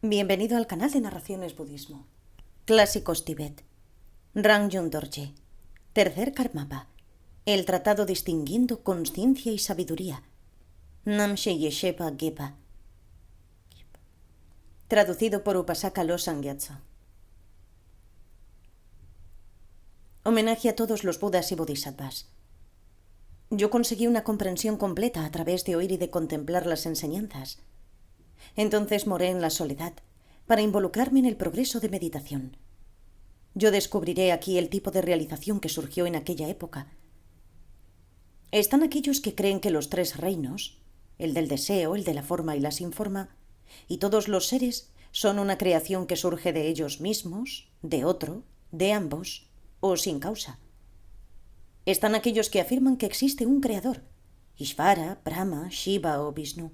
Bienvenido al canal de Narraciones Budismo. Clásicos Tibet. Rangyung Dorje. Tercer Karmapa. El tratado distinguiendo conciencia y sabiduría. Namshe Yeshepa Gepa. Traducido por Upasaka Losang Gyatso. Homenaje a todos los Budas y Bodhisattvas. Yo conseguí una comprensión completa a través de oír y de contemplar las enseñanzas. Entonces moré en la soledad para involucrarme en el progreso de meditación. Yo descubriré aquí el tipo de realización que surgió en aquella época. Están aquellos que creen que los tres reinos, el del deseo, el de la forma y la sin forma, y todos los seres son una creación que surge de ellos mismos, de otro, de ambos, o sin causa. Están aquellos que afirman que existe un creador, Ishvara, Brahma, Shiva o Vishnu,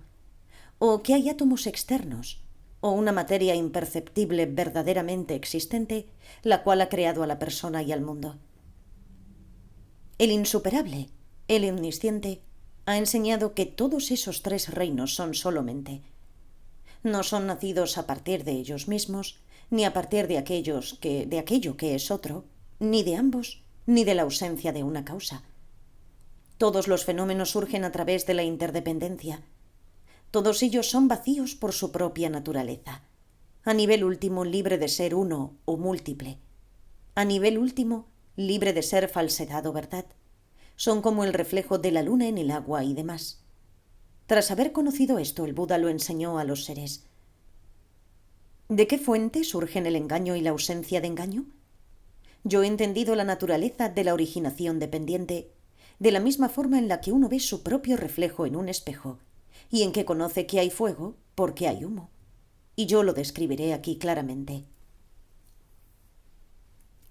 o que hay átomos externos, o una materia imperceptible verdaderamente existente, la cual ha creado a la persona y al mundo. El insuperable, el omnisciente, ha enseñado que todos esos tres reinos son solo mente. No son nacidos a partir de ellos mismos, ni a partir de aquello que es otro, ni de ambos, ni de la ausencia de una causa. Todos los fenómenos surgen a través de la interdependencia. Todos ellos son vacíos por su propia naturaleza. A nivel último, libre de ser uno o múltiple. A nivel último, libre de ser falsedad o verdad. Son como el reflejo de la luna en el agua y demás. Tras haber conocido esto, el Buda lo enseñó a los seres. ¿De qué fuente surgen el engaño y la ausencia de engaño? Yo he entendido la naturaleza de la originación dependiente, de la misma forma en la que uno ve su propio reflejo en un espejo, y en que conoce que hay fuego porque hay humo. Y yo lo describiré aquí claramente.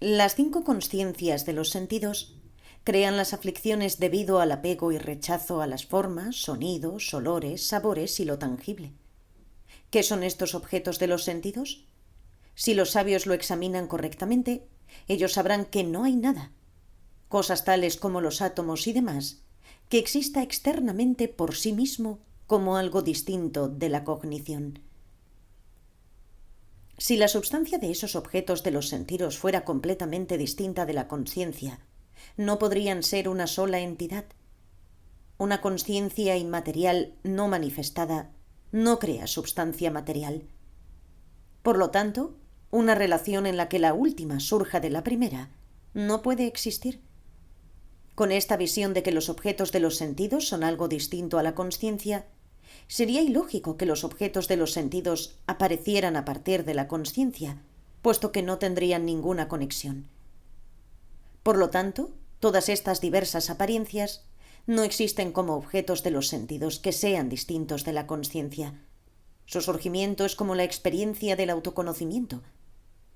Las 5 consciencias de los sentidos crean las aflicciones debido al apego y rechazo a las formas, sonidos, olores, sabores y lo tangible. ¿Qué son estos objetos de los sentidos? Si los sabios lo examinan correctamente, ellos sabrán que no hay nada, cosas tales como los átomos y demás, que exista externamente por sí mismo como algo distinto de la cognición. Si la substancia de esos objetos de los sentidos fuera completamente distinta de la conciencia, no podrían ser una sola entidad. Una conciencia inmaterial no manifestada no crea substancia material. Por lo tanto, una relación en la que la última surja de la primera no puede existir. Con esta visión de que los objetos de los sentidos son algo distinto a la conciencia, sería ilógico que los objetos de los sentidos aparecieran a partir de la conciencia, puesto que no tendrían ninguna conexión. Por lo tanto, todas estas diversas apariencias no existen como objetos de los sentidos que sean distintos de la conciencia. Su surgimiento es como la experiencia del autoconocimiento.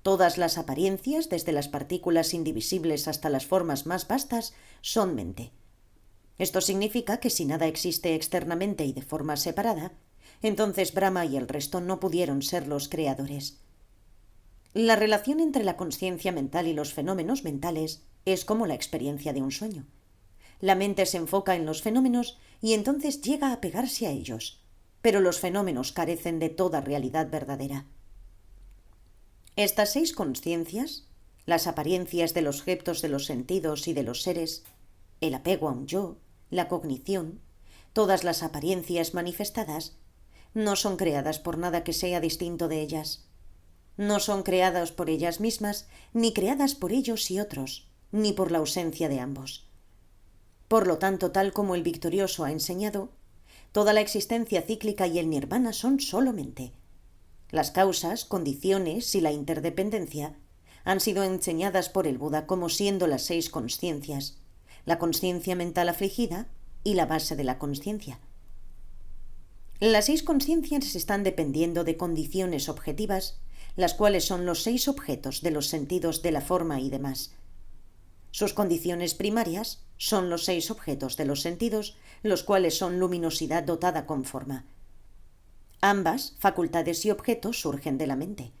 Todas las apariencias, desde las partículas indivisibles hasta las formas más vastas, son mente. Esto significa que si nada existe externamente y de forma separada, entonces Brahma y el resto no pudieron ser los creadores. La relación entre la conciencia mental y los fenómenos mentales es como la experiencia de un sueño. La mente se enfoca en los fenómenos y entonces llega a pegarse a ellos, pero los fenómenos carecen de toda realidad verdadera. Estas 6 conciencias, las apariencias de los objetos de los sentidos y de los seres, el apego a un yo, la cognición, todas las apariencias manifestadas, no son creadas por nada que sea distinto de ellas. No son creadas por ellas mismas, ni creadas por ellos y otros, ni por la ausencia de ambos. Por lo tanto, tal como el victorioso ha enseñado, toda la existencia cíclica y el nirvana son solo mente. Las causas, condiciones y la interdependencia han sido enseñadas por el Buda como siendo las 6 consciencias, la consciencia mental afligida y la base de la consciencia. Las 6 consciencias están dependiendo de condiciones objetivas, las cuales son los 6 objetos de los sentidos de la forma y demás. Sus condiciones primarias son los 6 objetos de los sentidos, los cuales son luminosidad dotada con forma. Ambas, facultades y objetos, surgen de la mente.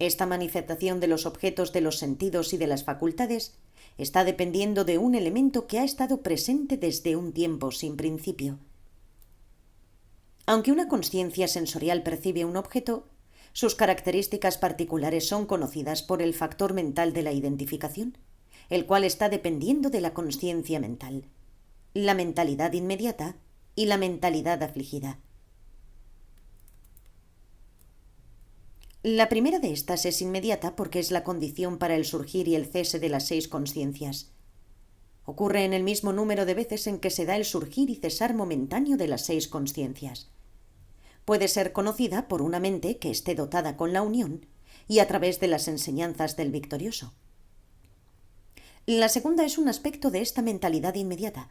Esta manifestación de los objetos de los sentidos y de las facultades está dependiendo de un elemento que ha estado presente desde un tiempo sin principio. Aunque una consciencia sensorial percibe un objeto, Sus características particulares son conocidas por el factor mental de la identificación, el cual está dependiendo de la consciencia mental, la mentalidad inmediata y la mentalidad afligida. La primera de estas es inmediata porque es la condición para el surgir y el cese de las 6 consciencias. Ocurre en el mismo número de veces en que se da el surgir y cesar momentáneo de las 6 consciencias. Puede ser conocida por una mente que esté dotada con la unión y a través de las enseñanzas del victorioso. La segunda es un aspecto de esta mentalidad inmediata.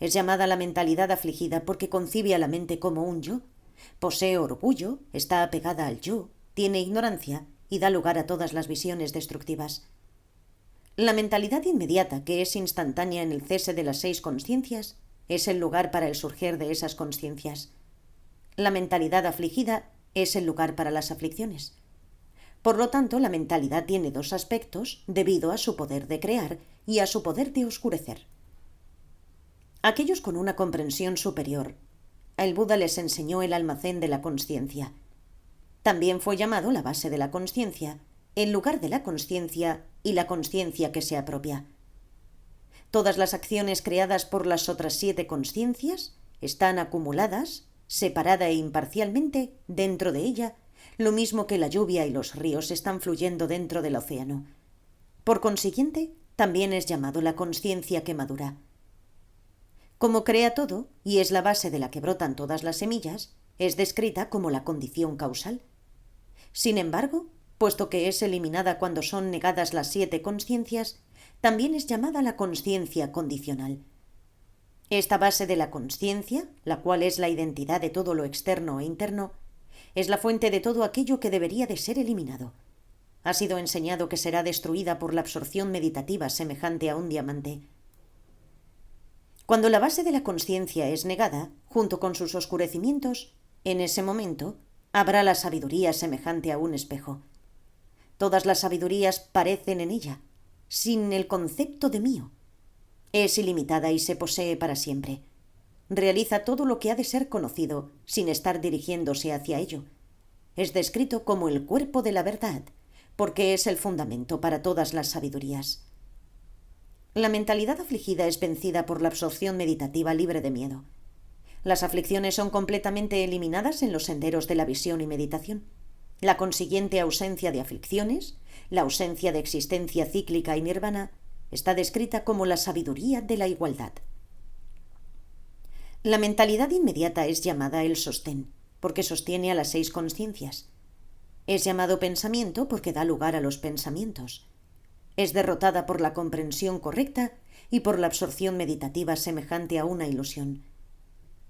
Es llamada la mentalidad afligida porque concibe a la mente como un yo, posee orgullo, está apegada al yo, tiene ignorancia y da lugar a todas las visiones destructivas. La mentalidad inmediata, que es instantánea en el cese de las 6 consciencias, es el lugar para el surgir de esas consciencias. La mentalidad afligida es el lugar para las aflicciones. Por lo tanto, la mentalidad tiene 2 aspectos debido a su poder de crear y a su poder de oscurecer. Aquellos con una comprensión superior, el Buda les enseñó el almacén de la consciencia. También fue llamado la base de la consciencia, el lugar de la consciencia y la consciencia que se apropia. Todas las acciones creadas por las otras 7 consciencias están acumuladas, separada e imparcialmente, dentro de ella, lo mismo que la lluvia y los ríos están fluyendo dentro del océano. Por consiguiente, también es llamado la consciencia que madura. Como crea todo, y es la base de la que brotan todas las semillas, es descrita como la condición causal. Sin embargo, puesto que es eliminada cuando son negadas las 7 consciencias, también es llamada la consciencia condicional. Esta base de la consciencia, la cual es la identidad de todo lo externo e interno, es la fuente de todo aquello que debería de ser eliminado. Ha sido enseñado que será destruida por la absorción meditativa semejante a un diamante. Cuando la base de la consciencia es negada, junto con sus oscurecimientos, en ese momento habrá la sabiduría semejante a un espejo. Todas las sabidurías parecen en ella, sin el concepto de mío. Es ilimitada y se posee para siempre. Realiza todo lo que ha de ser conocido, sin estar dirigiéndose hacia ello. Es descrito como el cuerpo de la verdad, porque es el fundamento para todas las sabidurías. La mentalidad afligida es vencida por la absorción meditativa libre de miedo. Las aflicciones son completamente eliminadas en los senderos de la visión y meditación. La consiguiente ausencia de aflicciones, la ausencia de existencia cíclica y nirvana, está descrita como la sabiduría de la igualdad. La mentalidad inmediata es llamada el sostén, porque sostiene a las 6 consciencias. Es llamado pensamiento porque da lugar a los pensamientos. Es derrotada por la comprensión correcta y por la absorción meditativa semejante a una ilusión.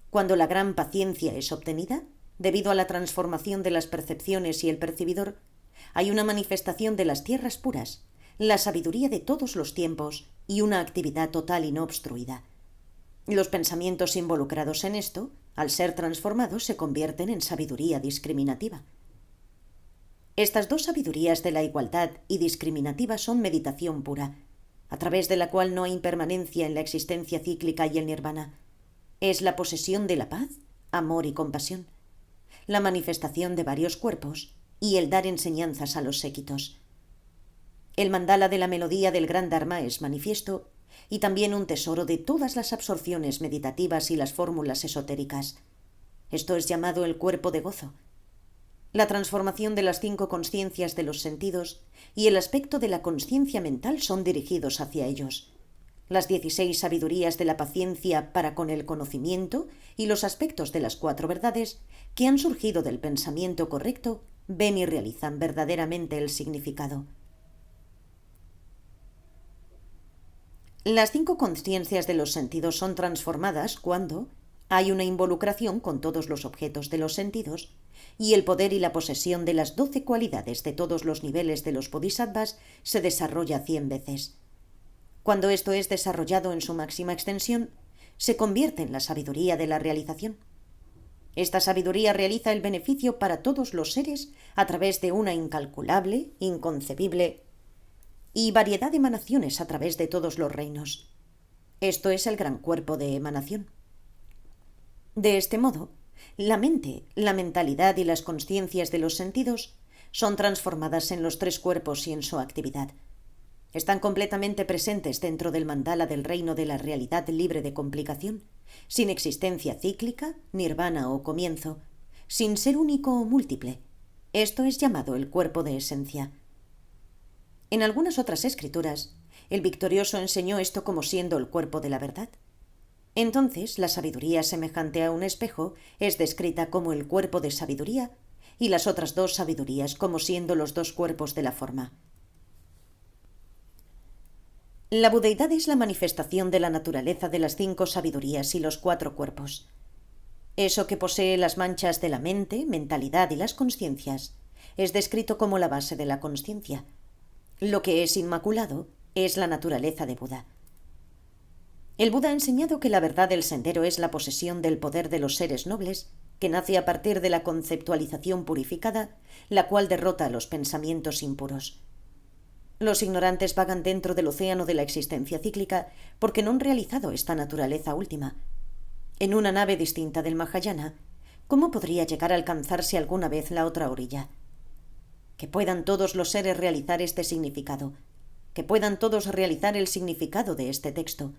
Cuando la gran paciencia es obtenida, debido a la transformación de las percepciones y el percibidor, hay una manifestación de las tierras puras, la sabiduría de todos los tiempos y una actividad total y no obstruida. Los pensamientos involucrados en esto, al ser transformados, se convierten en sabiduría discriminativa. Estas 2 sabidurías de la igualdad y discriminativa son meditación pura, a través de la cual no hay impermanencia en la existencia cíclica y el nirvana. Es la posesión de la paz, amor y compasión, la manifestación de varios cuerpos y el dar enseñanzas a los séquitos. El mandala de la melodía del gran Dharma es manifiesto y también un tesoro de todas las absorciones meditativas y las fórmulas esotéricas. Esto es llamado el cuerpo de gozo. La transformación de las 5 consciencias de los sentidos y el aspecto de la consciencia mental son dirigidos hacia ellos. Las 16 sabidurías de la paciencia para con el conocimiento y los aspectos de las 4 verdades que han surgido del pensamiento correcto ven y realizan verdaderamente el significado. Las 5 consciencias de los sentidos son transformadas cuando hay una involucración con todos los objetos de los sentidos y el poder y la posesión de las 12 cualidades de todos los niveles de los bodhisattvas se desarrolla 100 veces. Cuando esto es desarrollado en su máxima extensión, se convierte en la sabiduría de la realización. Esta sabiduría realiza el beneficio para todos los seres a través de una incalculable, inconcebible y variedad de emanaciones a través de todos los reinos. Esto es el gran cuerpo de emanación. De este modo, La mente, la mentalidad y las consciencias de los sentidos son transformadas en los tres cuerpos y en su actividad. Están completamente presentes dentro del mandala del reino de la realidad libre de complicación, sin existencia cíclica, nirvana o comienzo, sin ser único o múltiple. Esto es llamado el cuerpo de esencia. En algunas otras escrituras, el victorioso enseñó esto como siendo el cuerpo de la verdad. Entonces, la sabiduría semejante a un espejo es descrita como el cuerpo de sabiduría y las otras dos sabidurías como siendo los dos cuerpos de la forma. La budeidad es la manifestación de la naturaleza de las 5 sabidurías y los 4 cuerpos. Eso que posee las manchas de la mente, mentalidad y las consciencias es descrito como la base de la consciencia. Lo que es inmaculado es la naturaleza de Buda. El Buda ha enseñado que la verdad del sendero es la posesión del poder de los seres nobles, que nace a partir de la conceptualización purificada, la cual derrota a los pensamientos impuros. Los ignorantes vagan dentro del océano de la existencia cíclica porque no han realizado esta naturaleza última. En una nave distinta del Mahayana, ¿cómo podría llegar a alcanzarse alguna vez la otra orilla? Que puedan todos los seres realizar este significado, que puedan todos realizar el significado de este texto,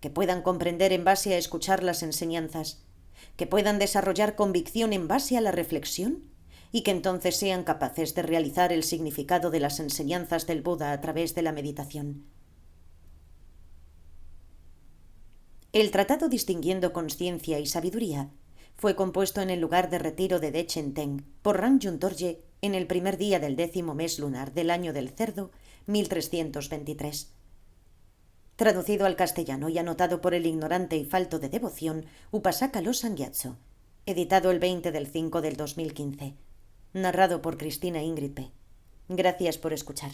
que puedan comprender en base a escuchar las enseñanzas, que puedan desarrollar convicción en base a la reflexión y que entonces sean capaces de realizar el significado de las enseñanzas del Buda a través de la meditación. El tratado distinguiendo conciencia y sabiduría fue compuesto en el lugar de retiro de Dechen Teng por Rangjung Dorje en el primer día del 10º mes lunar del año del cerdo 1323. Traducido al castellano y anotado por el ignorante y falto de devoción Upasaka Losang Gyatso, editado el 20 del 5 del 2015. Narrado por Cristina Ingrid P. Gracias por escuchar.